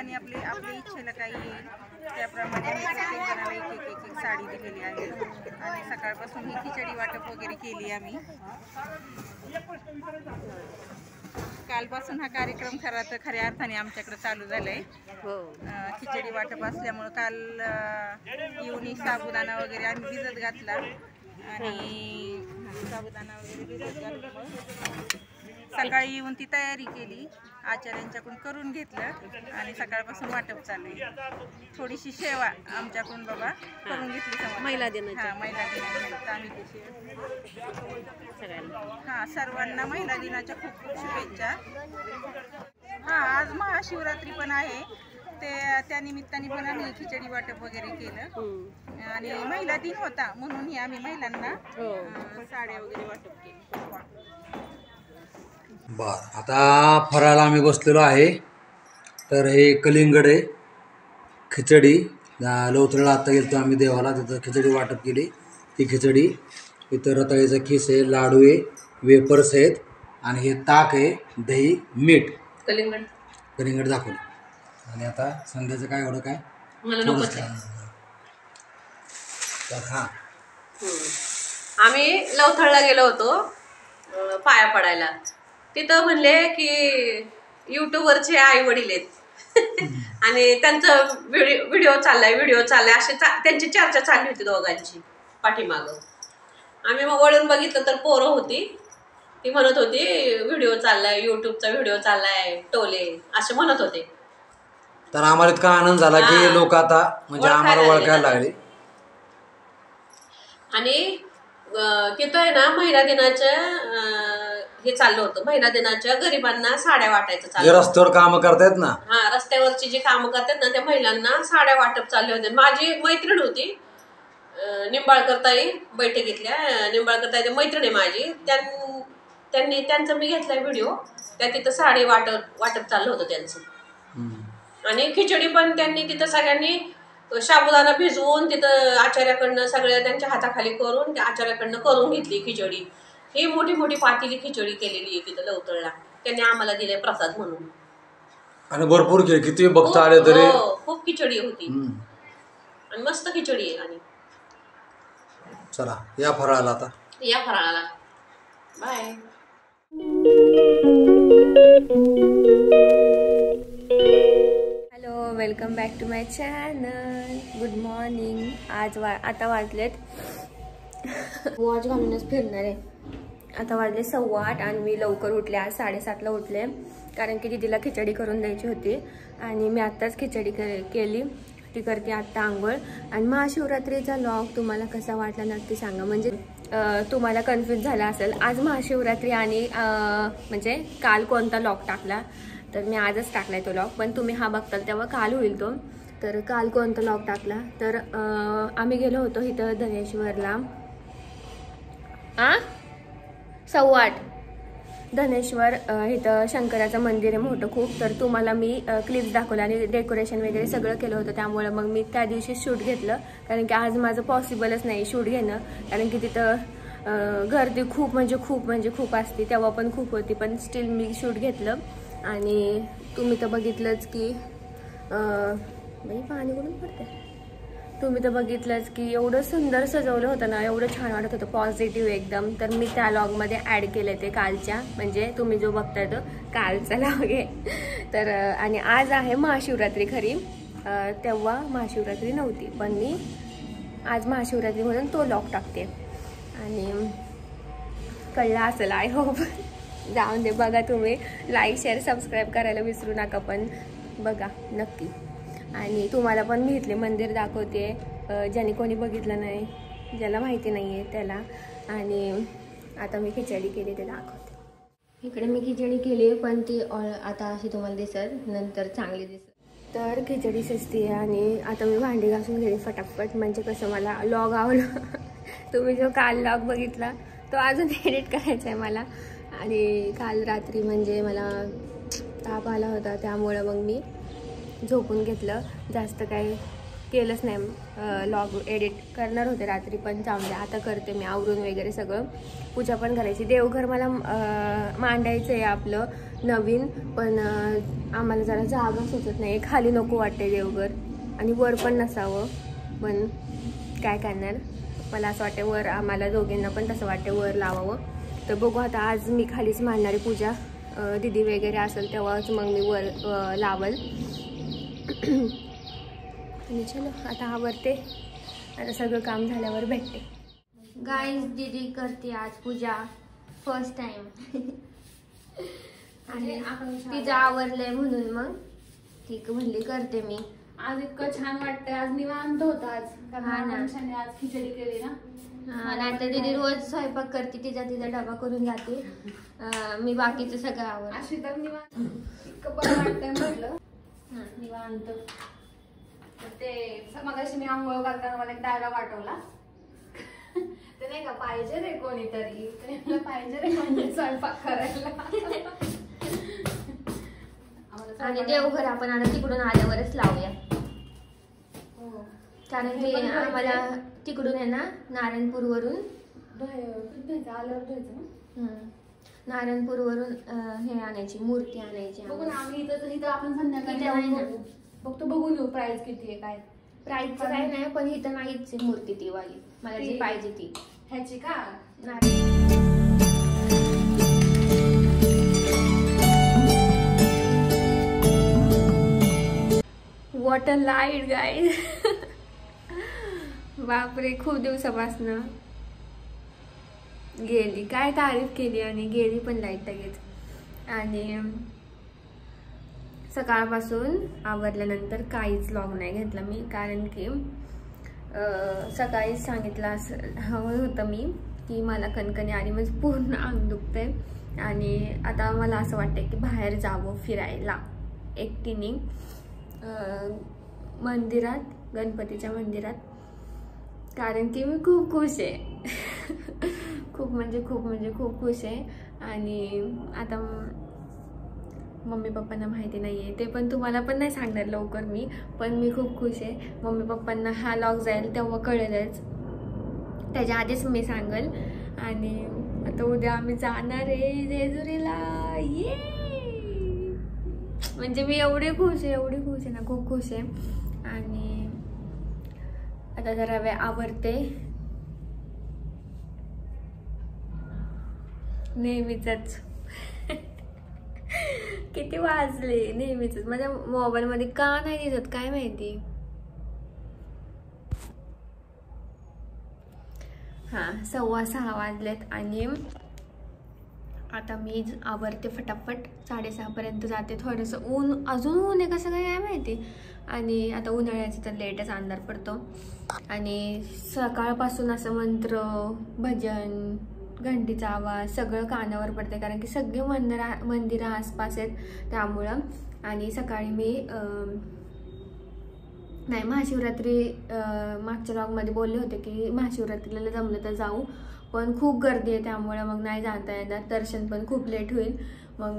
साबुदाणे आपल्या इच्छेला काही येईल त्याप्रमाणे मी प्रत्येक जणाला एक साडी दिलेली आहे आणि सकाळपासून ही खिचडी वाटप वगैरे केली आम्ही। कालपासून हा कार्यक्रम खऱ्या अर्थाने आमच्याकडे चालू झालाय। खिचडी वाटप असल्यामुळे काल येऊन साबुदाणा वगैरे आम्ही भिजत घातला आणि साबुदाणा वगैरे भिजत घातल्यामुळे सकाळी येऊन ती तयारी केली, आचार्यांच्याकडून करून घेतलं आणि सकाळपासून वाटप चालू आहे। थोडीशी सेवा आमच्याकडून बाबा करून घेतली महिला दिनाची। महिला दिनानिमित्त आम्ही सर्वांना महिला दिनाच्या खूप खूप शुभेच्छा। आज महाशिवरात्री पण आहे, त्या निमित्ताने पण आम्ही खिचडी वाटप वगैरे केलं आणि महिला दिन होता म्हणून आम्ही महिलांना साड्या वगैरे वाटप केली। बर, आता फराळाला आम्ही बसलेलो आहे। तर हे कलिंगड आहे, खिचडी लवथळला आता गेलो आम्ही देवाला, तिथं खिचडी वाटप केली। ती खिचडी, इथं रताळीचा खीस आहे, लाडू आहे, वेपर्स आहेत आणि हे ताक आहे, दही, मीठ, कलिंगड दाखवलं। आणि आता संध्याचं काय एवढं काय आम्ही लवथळला गेलो होतो पाया पडायला। तिथं म्हणले की युट्यूबवरचे आई वडील आहेत आणि त्यांचा व्हिडिओ चाललाय अशी त्यांची चर्चा चालली होती दोघांची पाठीमागं। आम्ही मग वळून बघितलं तर पोरं होती, ती म्हणत होती व्हिडिओ चाललाय, युट्यूबचा व्हिडिओ चाललाय, टोले असे म्हणत होते। तर आम्हाला इतका आनंद झाला की लोक आता म्हणजे आम्हाला ओळखायला लागले। आणि तिथं आहे ना महिला दिनाचं हे चाललं होतं, महिला दिनाच्या गरिबांना साड्या वाटायचं चाललं, रस्त्यावर काम करतायत ना, रस्त्यावरची जी कामं करतात ना त्या महिलांना साड्या वाटप चालले होते। माझी मैत्रीण होती निंबाळकर ताई, बैठकीतल्या निंबाळकर ताई मैत्रीण आहे माझी, त्यांचा मी घेतलाय व्हिडिओ, त्या तिथं साडी वाटप चाललं होतं त्यांचं। आणि खिचडी पण त्यांनी तिथं सगळ्यांनी साबुदाणा भिजवून तिथं आचार्याकडनं सगळ्या त्यांच्या हाताखाली करून त्या आचार्याकडनं करून घेतली खिचडी। ही मोठी मोठी पातेली खिचडी केलेली आहे तिथं लवतळला, त्यांनी आम्हाला दिले प्रसाद म्हणून। आणि भरपूर किती भक्त आले तरी खूप खिचडी होती आणि मस्त खिचडी आहे। आणि चला या फराळाला, आता या फराळाला bye. Hello, welcome back to my channel. Good morning. आता वाजलेत वॉच घालूनच फिरणार आहे। आता वाजले 8:15 आणि मी लवकर उठले, आज 7:30ला उठले कारण की दीदीला खिचडी करून द्यायची होती आणि मी आत्ताच खिचडी केली। ती करते आत्ता आंघोळ। आणि महाशिवरात्रीचा व्लॉग तुम्हाला कसा वाटला नक्की सांगा, म्हणजे तुम्हाला कन्फ्यूज झाला असेल आज महाशिवरात्री आणि म्हणजे काल कोणता व्लॉग टाकला, तर मी आजच टाकलाय तो व्लॉग, पण तुम्ही हा बघताल तेव्हा काल होईल तो। तर काल कोणता व्लॉग टाकला, तर आम्ही गेलो होतो इथं धनेश्वरला 8:15 धनेश्वर, इथं शंकराचं मंदिर आहे मोठं खूप। तर तुम्हाला मी क्लिप्स दाखवल्या आणि डेकोरेशन वगैरे सगळं केलं होतं, त्यामुळे मग मी त्या दिवशी शूट घेतलं कारण की आज माझं पॉसिबलच नाही शूट घेणं, कारण की तिथं गर्दी खूप म्हणजे खूप असते, तेव्हा पण खूप होती, पण स्टील मी शूट घेतलं। आणि तुम्ही तर बघितलंच की पाणी कुठून पडते, तुम्ही तर बघितलंच की एवढं सुंदर सजवलं होतं ना, एवढं छान वाटत होतं, पॉझिटिव्ह एकदम। तर मी त्या व्लॉगमध्ये ॲड केले ते कालच्या, म्हणजे तुम्ही जो बघताय तो कालचा व्लॉग आहे। तर आणि आज आहे महाशिवरात्री खरी, तेव्हा महाशिवरात्री नव्हती, पण मी आज महाशिवरात्री म्हणून तो व्लॉग टाकते आणि कळला असेल आय होप। जाऊन दे, बघा तुम्ही लाईक शेअर सबस्क्राईब करायला विसरू नका, पण बघा नक्की। आणि तुम्हाला पण मी इथले मंदिर दाखवते, ज्याने कोणी बघितलं नाही, ज्याला माहिती नाही आहे त्याला। आणि आता मी खिचडी केली ते दाखवते। इकडे मी खिचडी केली, पण ती आता अशी तुम्हाला दिसत, नंतर चांगली दिसत। तर खिचडी शिजते आणि आता मी भांडी घासून गेली फटाफट, म्हणजे कसं मला व्लॉग आवडला तुम्ही जो काल व्लॉग बघितला तो अजून एडिट करायचा आहे मला। आणि काल रात्री म्हणजे मला ताप आला होता, त्यामुळं मग मी झोपून घेतलं, जास्त काही केलंच नाही। व्लॉग एडिट करणार होते रात्री, पण जाऊन द्या आता करते मी आवरून वगैरे सगळं। पूजा पण करायची, देवघर मला मांडायचं आहे आपलं, नवीन, पण आम्हाला जरा जागा सुचत नाही. खाली नको वाटते देवघर आणि वर पण नसावं, पण काय करणार. मला असं वाटतं वर, आम्हाला दोघींना पण तसं वाटतं वर लावावं. तर बघू आता, आज मी खालीच मांडणारी पूजा. दीदी वगैरे असेल तेव्हाच मग मी वर लावल. आणि चलो आता आवरते, आता सगळं काम झाल्यावर भेटते. गाईज दीदी करते आज पूजा फर्स्ट टाइम. आणि तिचं आवरलंय म्हणून मग ठीक म्हणली करते मी. आज इतकं छान वाटतंय, आज निवांत होतं आज. हा ना. आज खिचडी केली ना. नाहीतर दीदी रोज स्वयंपाक करते, तिचा डबा करून जाते. मी बाकीचं सगळं आवड. अशी तर निवांत इतकं बरं वाटतंय म्हटलं निवांत. ते मगाशी मी आंघोळ करताना मला एक डायलॉग आठवला. ते नाही का, पाहिजे रे कोणीतरी, पाहिजे रे कोणी स्वयंपाक करायला. आणि देवघर आपण आता तिकडून आल्यावरच लावूया. कारण की आम्हाला तिकडून आहे ना, नारायणपूरवरून आल्यावर धुवायचं. नारायणपूरवरून हे आणायची, मूर्ती आणायची. बघू ना, आम्ही इथं आपण संध्याकाळी इथं नाही ना. फक्त बघून येऊ प्राइस किती आहे काय. प्राईसचं काय नाही, पण इथं नाहीच मूर्ती ती वाली, मला जी पाहिजे ती. ह्याची का? What a light guys. बापरे, खूप दिवसापासून गेली. काय तारीफ केली आणि गेली पण लाईट लगेच. आणि सकाळपासून आवरल्यानंतर काहीच व्लॉग नाही घेतला मी, कारण की सकाळीच सांगितलं असं हवं होतं मी की मला कणकणी आली, म्हणजे पूर्ण अंग दुखते. आणि आता मला असं वाटतं की बाहेर जावं फिरायला एकटीने मंदिरात, गणपतीच्या मंदिरात, कारण की मी खूप खुश आहे. खूप म्हणजे खूप खुश आहे. आणि आता मम्मी पप्पांना माहिती नाही आहे, ते पण तुम्हाला पण नाही सांगणार लवकर मी, पण मी खूप खुश आहे. मम्मी पप्पांना हा व्लॉग जाईल तेव्हा कळेलच, त्याच्या आधीच मी सांगेल. आणि आता उद्या आम्ही जाणार आहे जेजुरीला. ये म्हणजे मी एवढी खुश आहे ना, खूप खुश आहे. आणि आता जरा वेळ आवरते नेहमीच. किती वाजले नेहमीच, माझ्या मोबाईल मध्ये का नाही दिसत काय माहिती. हा 6:15 वाजलेत. आणि आता मी आवरते फटाफट, 6:30 पर्यंत जाते. थोडंसं ऊन, अजून ऊन आहे कसं काय माहिती. आणि आता उन्हाळ्याचं तर लेटच अंधार पडतो. आणि सकाळपासून असं मंत्र, भजन, घंटीचा आवाज सगळं कानावर पडते, कारण की सगळे मंदिरं आसपास आहेत त्यामुळं. आणि सकाळी मी नाही, महाशिवरात्री मागच्या व्लॉगमध्ये बोलले होते की महाशिवरात्रीला जमलं तर जाऊ, पण खूप गर्दी आहे त्यामुळे मग नाही जाता येणार. दर्शन पण खूप लेट होईल, मग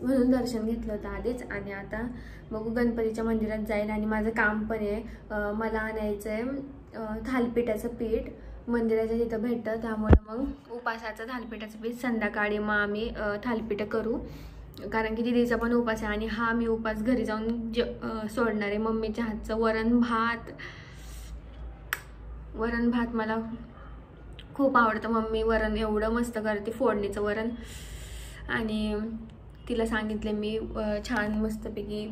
म्हणून दर्शन घेतलं होतं आधीच. आणि आता बघू गणपतीच्या मंदिरात जाईल. आणि माझं काम पण आहे, मला आणायचं आहे थालीपीठाचं पीठ, मंदिराच्या तिथं भेटतं, त्यामुळे मग उपासाचं थालीपीठाचं पीठ संध्याकाळी मग आम्ही थालीपीठं करू, कारण की दीदीचा पण उपास आहे. आणि हा मी उपास घरी जाऊन सोडणार आहे. मम्मीच्या हातचं वरण भात मला खूप आवडतं. मम्मी वरण एवढं मस्त करते, फोडणीचं वरण. आणि तिला सांगितलं मी छान मस्तपैकी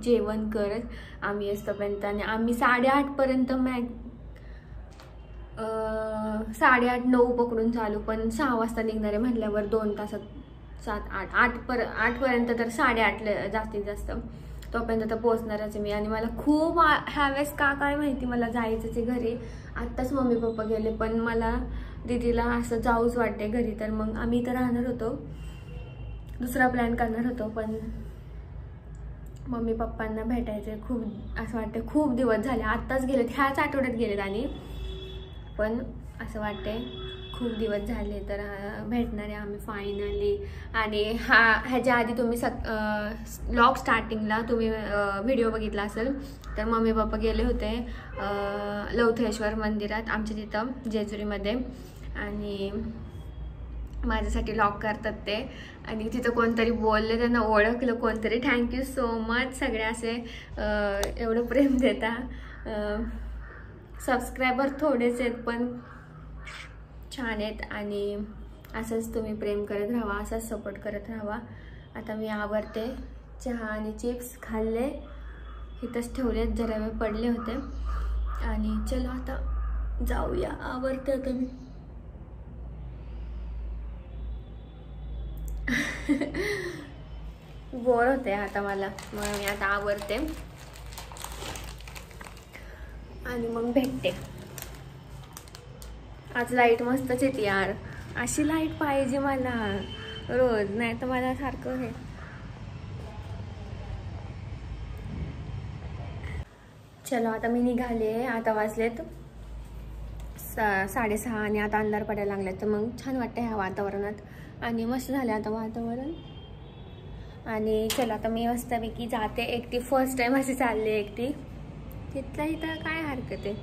जेवण कर आम्ही असतोपर्यंत. आणि आम्ही 8:30 पर्यंत 8:30-9 पकडून चालू, पण 6 वाजता निघणारे म्हटल्यावर 2 तासात 7-8 पर्यंत तर 8:30 जास्तीत जास्त तोपर्यंत तर पोहोचणारच मी. आणि मला खूप ह्यावेळेस काय माहिती मला जायचंच आहे घरी. आत्ताच मम्मी पप्पा गेले, पण मला दीदीला असं जाऊच वाटते घरी. तर मग आम्ही इथं राहणार होतो, दुसरा प्लॅन करणार होतो, पण मम्मी पप्पांना भेटायचे खूप असं वाटतं. खूप दिवस झाले, आत्ताच गेलेत, ह्याच आठवड्यात गेलेत. आणि पण असं वाटते खूप दिवस झाले तर भेटणार आहे आम्ही फायनली. आणि ह्याच्या आधी तुम्ही व्लॉग स्टार्टिंगला तुम्ही व्हिडिओ बघितला असेल तर मम्मी पप्पा गेले होते लवथेश्वर मंदिरात आमच्या तिथं जेजुरीमध्ये. आणि माझ्यासाठी लॉग करतात ते. आणि तिथं कोणतरी बोलले, त्यांना ओळखलं कोणतरी. थँक्यू सो मच सगळे असे एवढं प्रेम देता. सबस्क्रायबर थोडेच आहेत पण छान आहेत. आणि असंच तुम्ही प्रेम करत राहा, असंच सपोर्ट करत राहा. आता मी आवरते. चहा आणि चिप्स खाल्ले, इथंच ठेवलेत, जरा वेळ पडले होते. आणि चलो आता जाऊया, आवरते आता मी. बोर होते आता मला, मग मी आता आवरते आणि मग भेटते. आज लाईट मस्तच येते यार, अशी लाईट पाहिजे मला रोज, नाही तर मला सारखं हे. चलो आता मी निघाले. आता वाजलेत 6:30 आणि आता अंधार पडायला लागले. तर मग छान वाटतं ह्या वातावरणात आणि मस्त झालं आता वातावरण. आणि चला आता मी मस्तपैकी जाते एकटी. फर्स्ट टाइम अशी चालले एकटी. तिथल्या इथं काय हरकत आहे.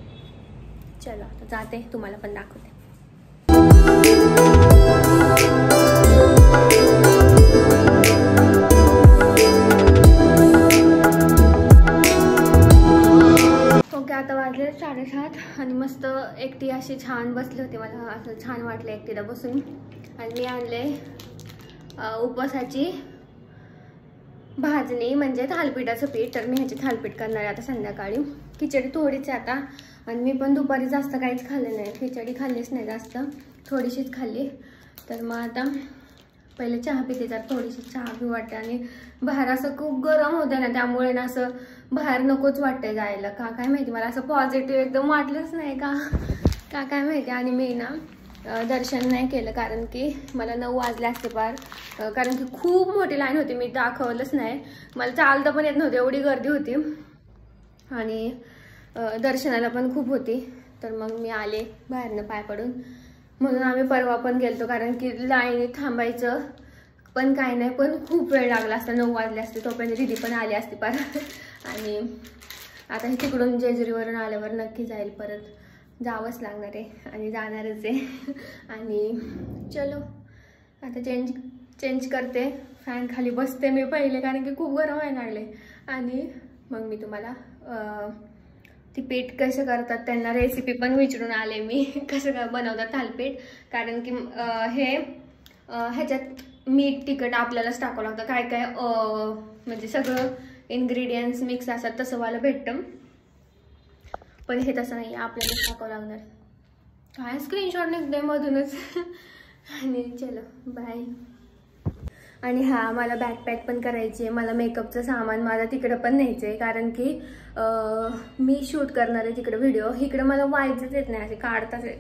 चलो आता जाते, तुम्हाला पण दाखवते. ओके, आता वाजले 7:30 आणि मस्त एकटी अशी छान बसली होती. मला असं छान वाटलं एकटीला बसून. आणि मी आणले उपवासाची भाजणी, म्हणजे थालपीठाचं पीठ. तर मी ह्याची थालपीठ करणार आहे आता संध्याकाळी. खिचडी थोडीच आहे आता. आणि मी पण दुपारी जास्त काहीच खाल्लं नाही, खिचडी खाल्लीच नाही जास्त, थोडीशीच खाल्ली. तर मग आता पहिले चहा पिते, तर थोडीशी चहा पिऊ वाटते. आणि बाहेर असं खूप गरम होतं ना, त्यामुळे ना असं बाहेर नकोच वाटतंय जायला. का काय माहिती, मला असं पॉझिटिव्ह एकदम वाटलंच नाही का काय माहिती. आणि मी ना दर्शन नाही केलं, कारण की मला 9 वाजले असते पार. कारण की खूप मोठी लाईन होती, मी दाखवलंच नाही. मला चालता पण येत नव्हती, एवढी गर्दी होती. आणि दर्शनाला पण खूप होती. तर मग मी आले बाहेरनं पाय पडून. म्हणून आम्ही परवा पण गेलतो, कारण की लाईनीत थांबायचं पण काय नाही, पण खूप वेळ लागला असता. 9 वाजले असते, तोपर्यंत दीदी पण आली असती पार. आणि आता हे तिकडून जेजुरीवरून आल्यावर नक्की जाईल, परत जावंच लागणार आहे आणि जाणारच आहे. आणि चलो आता चेंज करते, फॅन खाली बसते मी पहिले, कारण की खूप गरम व्हायला लागले. आणि मग मी तुम्हाला ती पीठ कसं करतात त्यांना रेसिपी पण विचारून आले मी, कसं बनवतात थालपीठ. कारण की ह्याच्यात मीठ तिखट आपल्यालाच टाकावं लागतं. काय काय म्हणजे सगळं इन्ग्रेडियंट्स मिक्स असतात, तसं वाला भेटतं. पण हे तसं नाही, आपल्यालाच टाकावं लागणार. काय स्क्रीनशॉट निघते मधूनच. आणि चलो बाय. आणि हा मला बॅकपॅक पण करायची आहे. मला मेकअपचं सामान मला तिकडं पण न्यायचं आहे, कारण की मी शूट करणार आहे तिकडं व्हिडिओ. इकडं मला व्हायचंच येत नाही, असे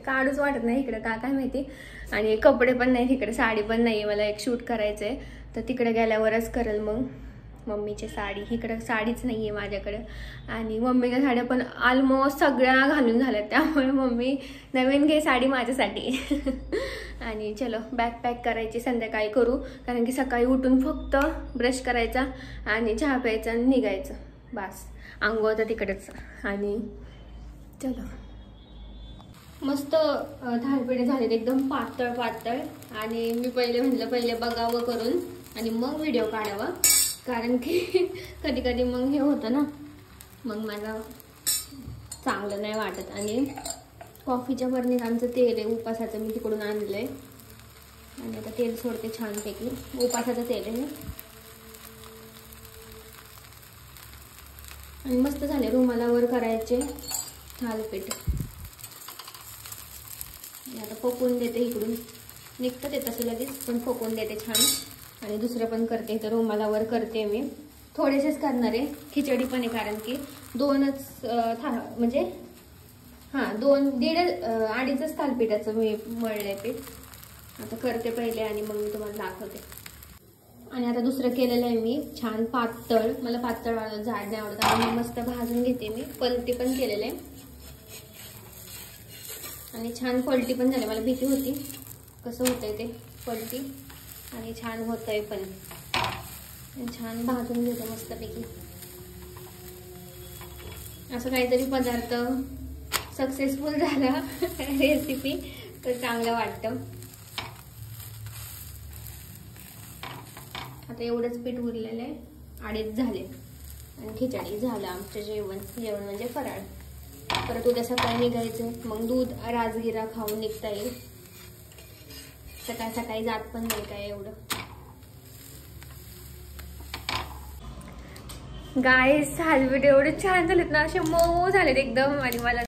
काढूच वाटत नाही इकडं, काय माहिती. आणि कपडे पण नाही तिकडे, साडी पण नाही आहे. मला एक शूट करायचं आहे, तर तिकडे गेल्यावरच करेल. मग मम्मीची साडी, इकडं साडीच नाही आहे माझ्याकडं. आणि मम्मीच्या साड्या पण ऑलमोस्ट सगळ्या घालून झाल्यात, त्यामुळे मम्मी नवीन घे साडी माझ्यासाठी. आणि चलो बॅकपॅक करायची, संध्याकाळी करू. कारण की सकाळी उठून फक्त ब्रश करायचा आणि चहा प्यायचा आणि निघायचं, बस. आंघोळ तर तिकडेच. आणि चलो मस्त थालपीठ झालेत, एकदम पातळ पातळ. आणि मी म्हटलं पहिले बघावं करून आणि मग व्हिडिओ काढावा, कारण की कधी कधी मग हे होतं ना, मग मला चांगलं नाही वाटत. आणि कॉफीच्या बरणीत आमचं तेल आहे उपासाचं, मी तिकडून आणलं आहे. आणि आता तेल सोडते छानपैकी, उपासाचं तेल आहे. आणि मस्त झाले, रुमालावर करायचे थालपीठ. आता फोकून देते, इकडून निघतं ते तसं लगेच, पण फोकून देते छान. आणि दुसरं पण करते, तर रुमालावर करते मी. थोडेसेच करणार आहे, खिचडी पण आहे, कारण की 2च म्हणजे हां 2-2.5 थालपीठाचं मी मळलंय पीठ. आता करते पहिले आणि मग मी तुम्हाला दाखवते. आणि आता दुसरं केलेलं आहे मी छान पातळ. मला पातळ जाड नाही आवडत, आणि मस्त भाजून घेते मी. पलटी पण केलेलं आहे आणि छान पलटी पण झाली. मला भीती होती कसं होतंय ते पलटी, आणि छान होतंय पण. छान भाजून घेते मस्तपैकी. असं काहीतरी पदार्थ सक्सेसफुल झाला रेसिपी, तर चांगलं वाटतं. आता एवढंच पीठ उरलेलं आहे, 2:30 झाले आणि खिचडी झालं आमचं जेवण म्हणजे फराळ. परत उद्या सकाळी निघायचं, मग दूध राजगिरा खाऊन निघता येईल. सकाळ सकाळी जात पण नाही काय एवढं. गाईस, हालविट एवढे छान झालेत ना, असे मऊ झालेत एकदम. आणि मला